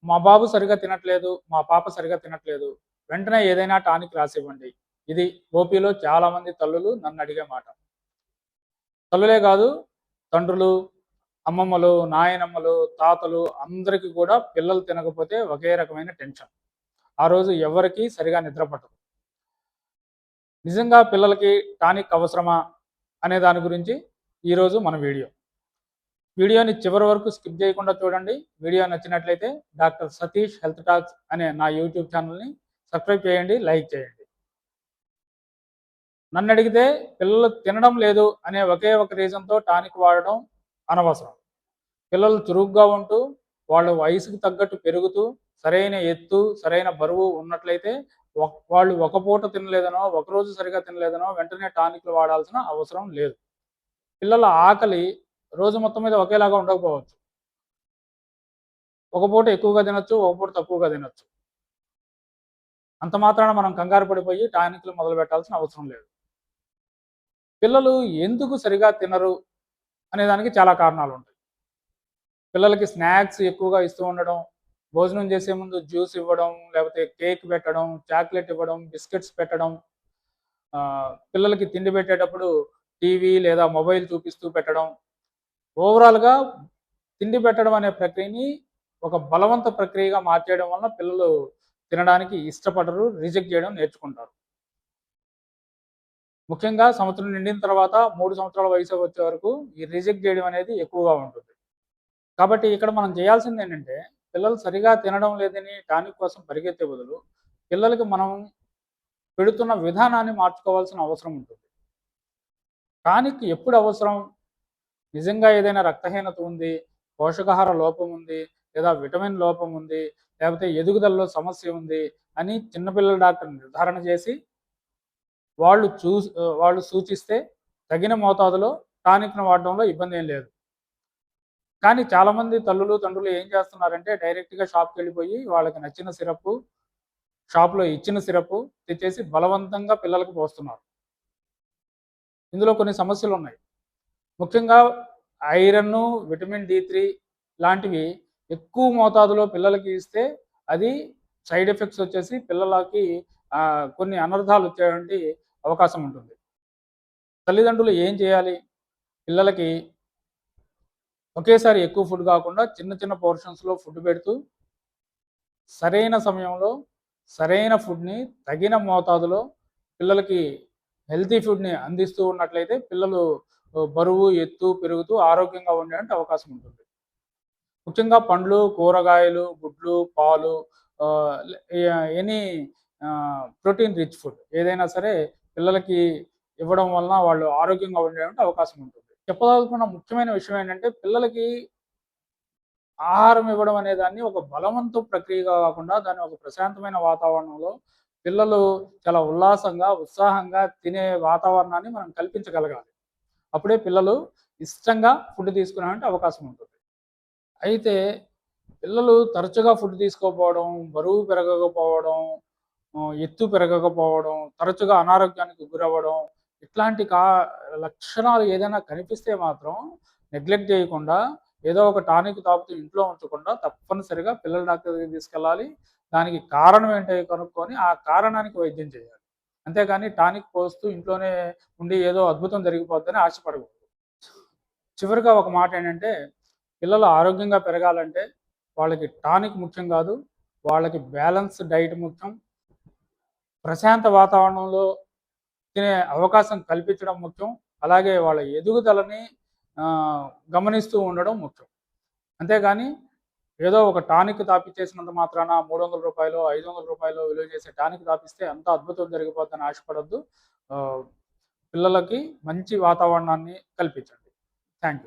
మా బాబు సరిగ్గా తినట్లేదు, మా పాప సరిగ్గా తినట్లేదు. వెంటనే ఏదైనా టానిక్ రాసివ్వండి. ఇది ఓపీలో చాలామంది తల్లులు నన్నడిగే మాట. తల్లులే కాదు, తండ్రులు, అమ్మమ్మలు, నాయనమ్మలు, తాతలు అందరికీ కూడా పిల్లలు తినకపోతే ఒకే రకమైన టెన్షన్. ఆ రోజు ఎవరికీ సరిగా నిద్ర పట్టదు. నిజంగా పిల్లలకి టానిక్ అవసరమా అనే దాని గురించి ఈరోజు మన వీడియోని చివరి వరకు స్కిప్ చేయకుండా చూడండి. వీడియో నచ్చినట్లయితే డాక్టర్ సతీష్ హెల్త్ టాక్స్ అనే నా యూట్యూబ్ ఛానల్ని సబ్స్క్రైబ్ చేయండి, లైక్ చేయండి. నన్ను అడిగితే పిల్లలు తినడం లేదు అనే ఒకే ఒక రీజన్తో టానిక్ వాడడం అనవసరం. పిల్లలు చురుగ్గా ఉంటూ వాళ్ళ వయసుకు తగ్గట్టు పెరుగుతూ సరైన ఎత్తు, సరైన బరువు ఉన్నట్లయితే వాళ్ళు ఒక పూట తినలేదనో, ఒకరోజు సరిగా తినలేదనో వెంటనే టానిక్లు వాడాల్సిన అవసరం లేదు. పిల్లల ఆకలి రోజు మొత్తం మీద ఒకేలాగా ఉండకపోవచ్చు. ఒక పూట ఎక్కువగా తినొచ్చు, ఒక పూట తక్కువగా తినొచ్చు. అంత మాత్రాన మనం కంగారు పడిపోయి టానిక్లు మొదలు పెట్టాల్సిన అవసరం లేదు. పిల్లలు ఎందుకు సరిగా తినరు అనే దానికి చాలా కారణాలు ఉంటాయి. పిల్లలకి స్నాక్స్ ఎక్కువగా ఇస్తూ ఉండడం, భోజనం చేసే ముందు జ్యూస్ ఇవ్వడం, లేకపోతే కేక్ పెట్టడం, చాక్లెట్ ఇవ్వడం, బిస్కెట్స్ పెట్టడం, పిల్లలకి తిండి పెట్టేటప్పుడు టీవీ లేదా మొబైల్ చూపిస్తూ పెట్టడం. ఓవరాల్గా తిండి పెట్టడం అనే ప్రక్రియని ఒక బలవంత ప్రక్రియగా మార్చేయడం వలన పిల్లలు తినడానికి ఇష్టపడరు, రిజెక్ట్ చేయడం నేర్చుకుంటారు. ముఖ్యంగా సంవత్సరం నిండిన తర్వాత 3 సంవత్సరాల వయసు వచ్చే వరకు ఈ రిజెక్ట్ చేయడం అనేది ఎక్కువగా ఉంటుంది. కాబట్టి ఇక్కడ మనం చేయాల్సింది ఏంటంటే, పిల్లలు సరిగా తినడం లేదని టానిక్ కోసం పరిగెత్తే బదులు పిల్లలకి మనం పెడుతున్న విధానాన్ని మార్చుకోవాల్సిన అవసరం ఉంటుంది. టానిక్ ఎప్పుడు అవసరం? నిజంగా ఏదైనా రక్తహీనత ఉంది, పోషకాహార లోపం ఉంది, లేదా విటమిన్ లోపం ఉంది, లేకపోతే ఎదుగుదలలో సమస్య ఉంది అని చిన్నపిల్లల డాక్టర్ నిర్ధారణ చేసి వాళ్ళు సూచిస్తే తగిన మోతాదులో టానిక్ను వాడడంలో ఇబ్బంది ఏం లేదు. కానీ చాలామంది తల్లులు, తండ్రులు ఏం చేస్తున్నారంటే డైరెక్ట్‌గా షాప్‌కి వెళ్ళిపోయి వాళ్ళకి నచ్చిన సిరప్పు, షాప్‌లో ఇచ్చిన సిరప్పు తెచ్చేసి బలవంతంగా పిల్లలకు పోస్తున్నారు. ఇందులో కొన్ని సమస్యలున్నాయి. ముఖ్యంగా ఐరన్, విటమిన్ డి3 లాంటివి ఎక్కువ మోతాదులో పిల్లలకి ఇస్తే అది సైడ్ ఎఫెక్ట్స్ వచ్చేసి పిల్లలకి కొన్ని అనర్థాలు వచ్చేటువంటి అవకాశం ఉంటుంది. తల్లిదండ్రులు ఏం చేయాలి? పిల్లలకి ఒకేసారి ఎక్కువ ఫుడ్ కాకుండా చిన్న చిన్న పోర్షన్స్‌లో ఫుడ్ పెడుతూ సరైన సమయంలో సరైన ఫుడ్‌ని తగిన మోతాదులో పిల్లలకి హెల్తీ ఫుడ్‌ని అందిస్తూ ఉన్నట్లయితే పిల్లలు బరువు, ఎత్తు పెరుగుతూ ఆరోగ్యంగా ఉండడానికి అవకాశం ఉంటుంది. ముఖ్యంగా పండ్లు, కూరగాయలు, గుడ్లు, పాలు, ఎనీ ప్రోటీన్ రిచ్ ఫుడ్ ఏదైనా సరే పిల్లలకి ఇవ్వడం వలన వాళ్ళు ఆరోగ్యంగా ఉండడానికి అవకాశం ఉంటుంది. చెప్పదలుచుకున్న ముఖ్యమైన విషయం ఏంటంటే పిల్లలకి ఆహారం ఇవ్వడం అనే దాన్ని ఒక బలవంతపు ప్రక్రియగా కాకుండా దాన్ని ఒక ప్రశాంతమైన వాతావరణంలో పిల్లలు చాలా ఉల్లాసంగా, ఉత్సాహంగా తినే వాతావరణాన్ని మనం కల్పించగలగాలి. అప్పుడే పిల్లలు ఇష్టంగా ఫుడ్ తీసుకునేటువంటి అవకాశం ఉంటుంది. అయితే పిల్లలు తరచుగా ఫుడ్ తీసుకోకపోవడం, బరువు పెరగకపోవడం, ఎత్తు పెరగకపోవడం, తరచుగా అనారోగ్యానికి గురవ్వడం ఇట్లాంటి లక్షణాలు ఏదైనా కనిపిస్తే మాత్రం నెగ్లెక్ట్ చేయకుండా ఏదో ఒక టానిక్ తాగుతూ ఇంట్లో ఉంచకుండా తప్పనిసరిగా పిల్లల డాక్టర్ దగ్గరికి తీసుకెళ్ళాలి. దానికి కారణం ఏంటో కనుక్కొని ఆ కారణానికి వైద్యం చేయాలి. అంతేగాని టానిక్ పోస్తూ ఇంట్లోనే ఉండి ఏదో అద్భుతం జరిగిపోద్దని ఆశపడకూడదు. చివరిగా ఒక మాట ఏంటంటే పిల్లలు ఆరోగ్యంగా పెరగాలంటే వాళ్ళకి టానిక్ ముఖ్యం కాదు, వాళ్ళకి బ్యాలెన్స్ డైట్ ముఖ్యం. ప్రశాంత వాతావరణంలో తినే అవకాశం కల్పించడం ముఖ్యం. అలాగే వాళ్ళ ఎదుగుదలని గమనిస్తూ ఉండడం ముఖ్యం. అంతేగాని ఏదో ఒక టానిక్ తాపిచ్చేసినంత మాత్రాన రూ. 300, రూ. 500 విలువ చేసే టానిక్ తాపిస్తే అంత అద్భుతం జరిగిపోద్దని ఆశపడొద్దు. పిల్లలకి మంచి వాతావరణాన్ని కల్పించండి. Thank you.